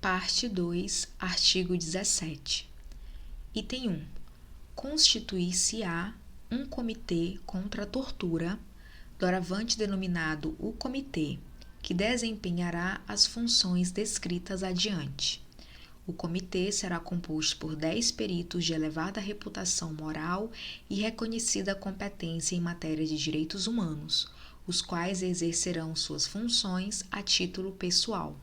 Parte 2, artigo 17. Item 1. Constituir-se-á um comitê contra a tortura, doravante denominado o comitê, que desempenhará as funções descritas adiante. O comitê será composto por 10 peritos de elevada reputação moral e reconhecida competência em matéria de direitos humanos, os quais exercerão suas funções a título pessoal.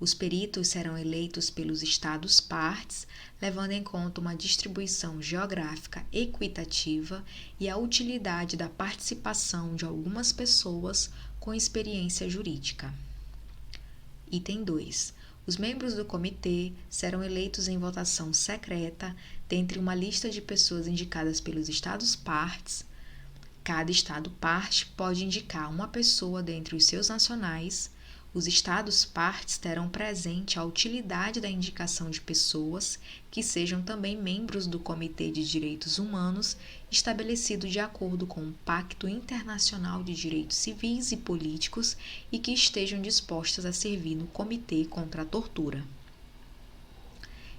Os peritos serão eleitos pelos Estados-partes, levando em conta uma distribuição geográfica equitativa e a utilidade da participação de algumas pessoas com experiência jurídica. Item 2. Os membros do comitê serão eleitos em votação secreta dentre uma lista de pessoas indicadas pelos Estados-partes. Cada Estado-parte pode indicar uma pessoa dentre os seus nacionais. Os Estados-partes terão presente a utilidade da indicação de pessoas que sejam também membros do Comitê de Direitos Humanos, estabelecido de acordo com o Pacto Internacional de Direitos Civis e Políticos e que estejam dispostas a servir no Comitê contra a Tortura.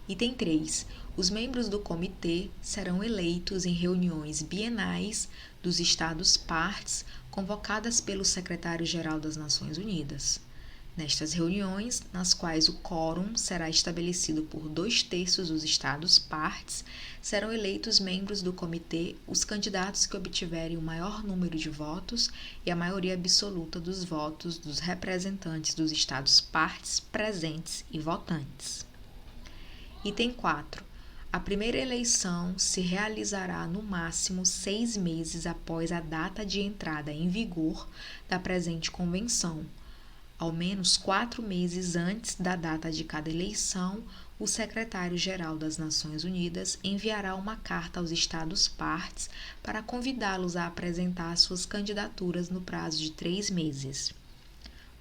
Item 3. Os membros do comitê serão eleitos em reuniões bienais dos Estados-partes, convocadas pelo Secretário-Geral das Nações Unidas. Nestas reuniões, nas quais o quórum será estabelecido por 2/3 dos Estados-partes, serão eleitos membros do comitê os candidatos que obtiverem o maior número de votos e a maioria absoluta dos votos dos representantes dos Estados-partes presentes e votantes. Item 4. A primeira eleição se realizará no máximo 6 meses após a data de entrada em vigor da presente convenção. Ao menos 4 meses antes da data de cada eleição, o Secretário-Geral das Nações Unidas enviará uma carta aos Estados-partes para convidá-los a apresentar suas candidaturas no prazo de 3 meses.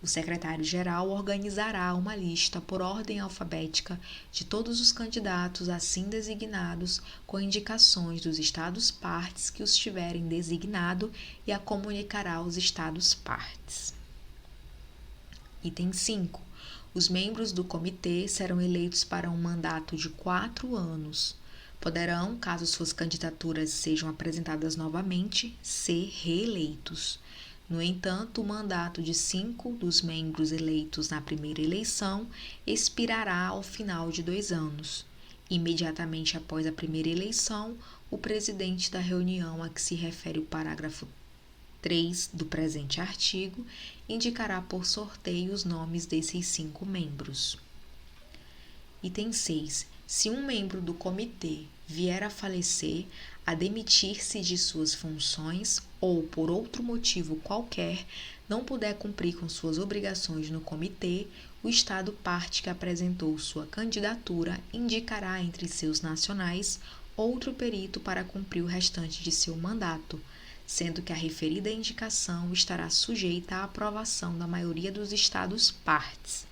O secretário-geral organizará uma lista por ordem alfabética de todos os candidatos assim designados, com indicações dos Estados-partes que os tiverem designado e a comunicará aos Estados-partes. Item 5. Os membros do comitê serão eleitos para um mandato de 4 anos. Poderão, caso suas candidaturas sejam apresentadas novamente, ser reeleitos. No entanto, o mandato de 5 dos membros eleitos na primeira eleição expirará ao final de 2 anos. Imediatamente após a primeira eleição, o presidente da reunião a que se refere o parágrafo 3 do presente artigo indicará por sorteio os nomes desses 5 membros. Item 6. Se um membro do comitê vier a falecer, a demitir-se de suas funções ou, por outro motivo qualquer, não puder cumprir com suas obrigações no comitê, o Estado-parte que apresentou sua candidatura indicará entre seus nacionais outro perito para cumprir o restante de seu mandato, sendo que a referida indicação estará sujeita à aprovação da maioria dos Estados-partes.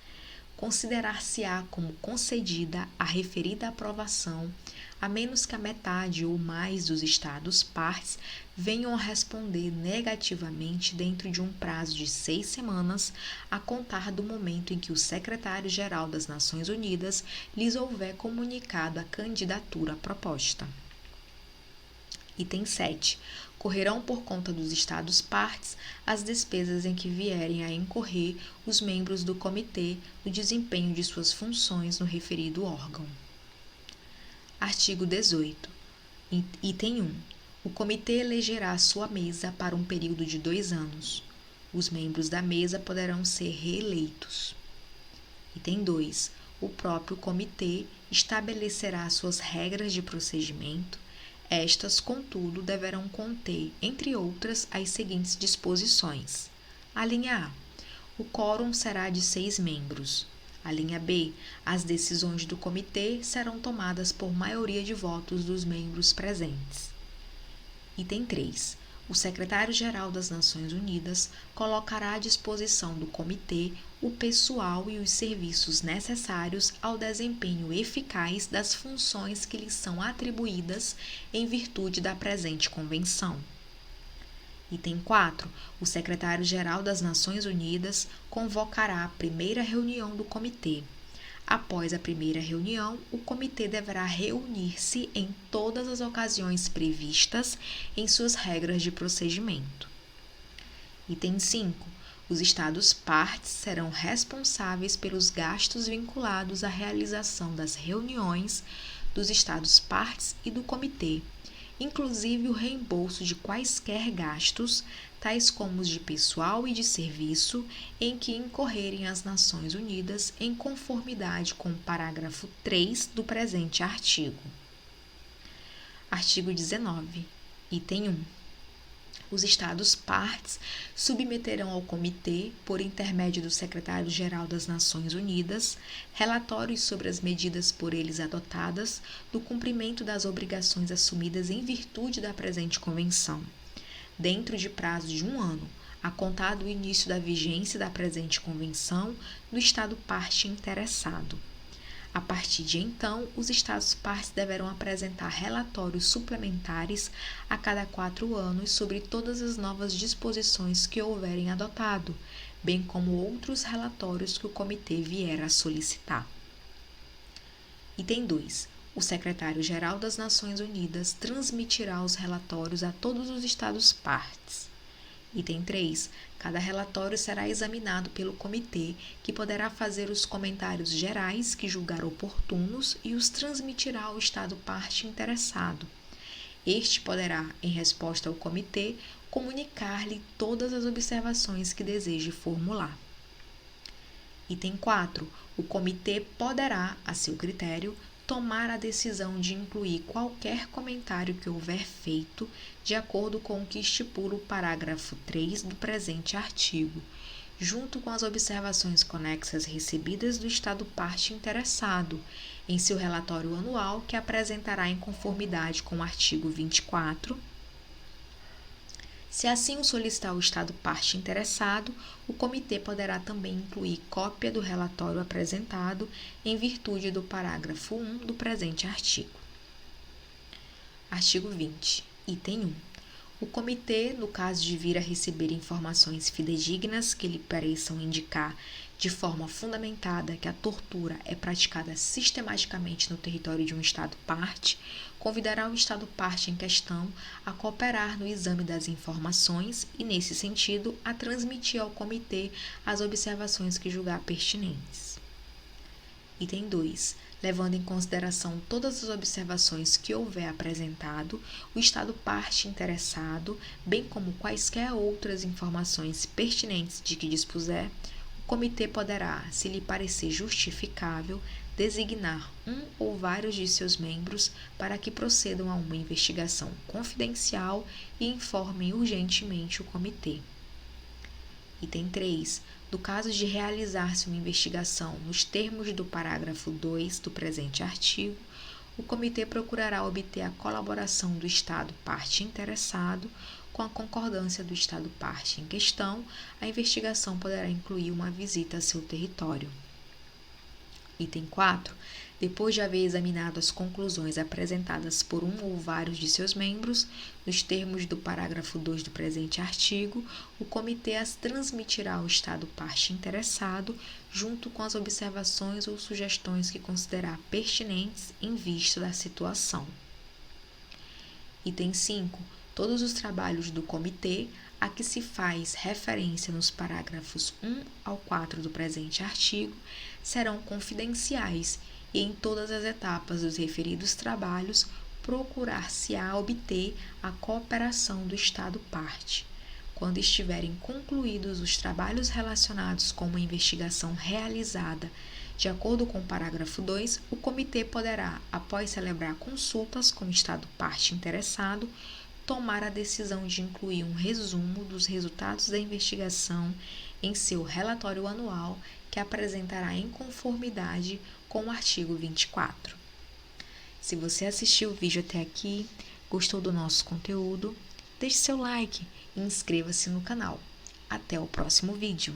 Considerar-se-á como concedida a referida aprovação, a menos que a metade ou mais dos Estados-partes venham a responder negativamente dentro de um prazo de 6 semanas, a contar do momento em que o Secretário-Geral das Nações Unidas lhes houver comunicado a candidatura proposta. Item 7. Correrão por conta dos Estados-partes as despesas em que vierem a incorrer os membros do comitê no desempenho de suas funções no referido órgão. Artigo 18. Item 1. O comitê elegerá sua mesa para um período de 2 anos. Os membros da mesa poderão ser reeleitos. Item 2. O próprio comitê estabelecerá suas regras de procedimento. Estas, contudo, deverão conter, entre outras, as seguintes disposições. A linha A. O quórum será de 6 membros. A linha B. As decisões do comitê serão tomadas por maioria de votos dos membros presentes. Item 3. O Secretário-Geral das Nações Unidas colocará à disposição do comitê o pessoal e os serviços necessários ao desempenho eficaz das funções que lhes são atribuídas em virtude da presente convenção. Item 4. O Secretário-Geral das Nações Unidas convocará a primeira reunião do comitê. Após a primeira reunião, o comitê deverá reunir-se em todas as ocasiões previstas em suas regras de procedimento. Item 5. Os Estados partes serão responsáveis pelos gastos vinculados à realização das reuniões dos Estados partes e do comitê, inclusive o reembolso de quaisquer gastos, tais como os de pessoal e de serviço, em que incorrerem as Nações Unidas em conformidade com o parágrafo 3 do presente artigo. Artigo 19. Item 1. Os Estados partes submeterão ao Comitê, por intermédio do Secretário-Geral das Nações Unidas, relatórios sobre as medidas por eles adotadas do cumprimento das obrigações assumidas em virtude da presente Convenção, dentro de prazo de 1 ano, a contar do início da vigência da presente Convenção do Estado parte interessado. A partir de então, os Estados partes deverão apresentar relatórios suplementares a cada 4 anos sobre todas as novas disposições que houverem adotado, bem como outros relatórios que o Comitê vier a solicitar. Item 2. O Secretário-Geral das Nações Unidas transmitirá os relatórios a todos os Estados partes. Item 3. Cada relatório será examinado pelo comitê, que poderá fazer os comentários gerais que julgar oportunos e os transmitirá ao Estado parte interessado. Este poderá, em resposta ao comitê, comunicar-lhe todas as observações que deseje formular. Item 4. O comitê poderá, a seu critério, tomar a decisão de incluir qualquer comentário que houver feito, de acordo com o que estipula o parágrafo 3 do presente artigo, junto com as observações conexas recebidas do Estado parte interessado, em seu relatório anual que apresentará em conformidade com o artigo 24. Se assim o solicitar o Estado parte interessado, o comitê poderá também incluir cópia do relatório apresentado em virtude do parágrafo 1 do presente artigo. Artigo 20. Item 1. O comitê, no caso de vir a receber informações fidedignas que lhe pareçam indicar de forma fundamentada que a tortura é praticada sistematicamente no território de um Estado parte, convidará o Estado parte em questão a cooperar no exame das informações e, nesse sentido, a transmitir ao comitê as observações que julgar pertinentes. Item 2. Levando em consideração todas as observações que houver apresentado, o Estado parte interessado, bem como quaisquer outras informações pertinentes de que dispuser, o comitê poderá, se lhe parecer justificável, designar um ou vários de seus membros para que procedam a uma investigação confidencial e informem urgentemente o comitê. Item 3. No caso de realizar-se uma investigação nos termos do parágrafo 2 do presente artigo, o comitê procurará obter a colaboração do Estado parte interessado. Com a concordância do Estado parte em questão, a investigação poderá incluir uma visita a seu território. Item 4. Depois de haver examinado as conclusões apresentadas por um ou vários de seus membros, nos termos do parágrafo 2 do presente artigo, o comitê as transmitirá ao Estado parte interessado, junto com as observações ou sugestões que considerar pertinentes em vista da situação. Item 5. Todos os trabalhos do comitê, a que se faz referência nos parágrafos 1 ao 4 do presente artigo, serão confidenciais e, em todas as etapas dos referidos trabalhos, procurar-se-á obter a cooperação do Estado parte. Quando estiverem concluídos os trabalhos relacionados com uma investigação realizada de acordo com o parágrafo 2, o comitê poderá, após celebrar consultas com o Estado parte interessado, tomar a decisão de incluir um resumo dos resultados da investigação em seu relatório anual, que apresentará em conformidade com o artigo 24. Se você assistiu o vídeo até aqui, gostou do nosso conteúdo, deixe seu like e inscreva-se no canal. Até o próximo vídeo.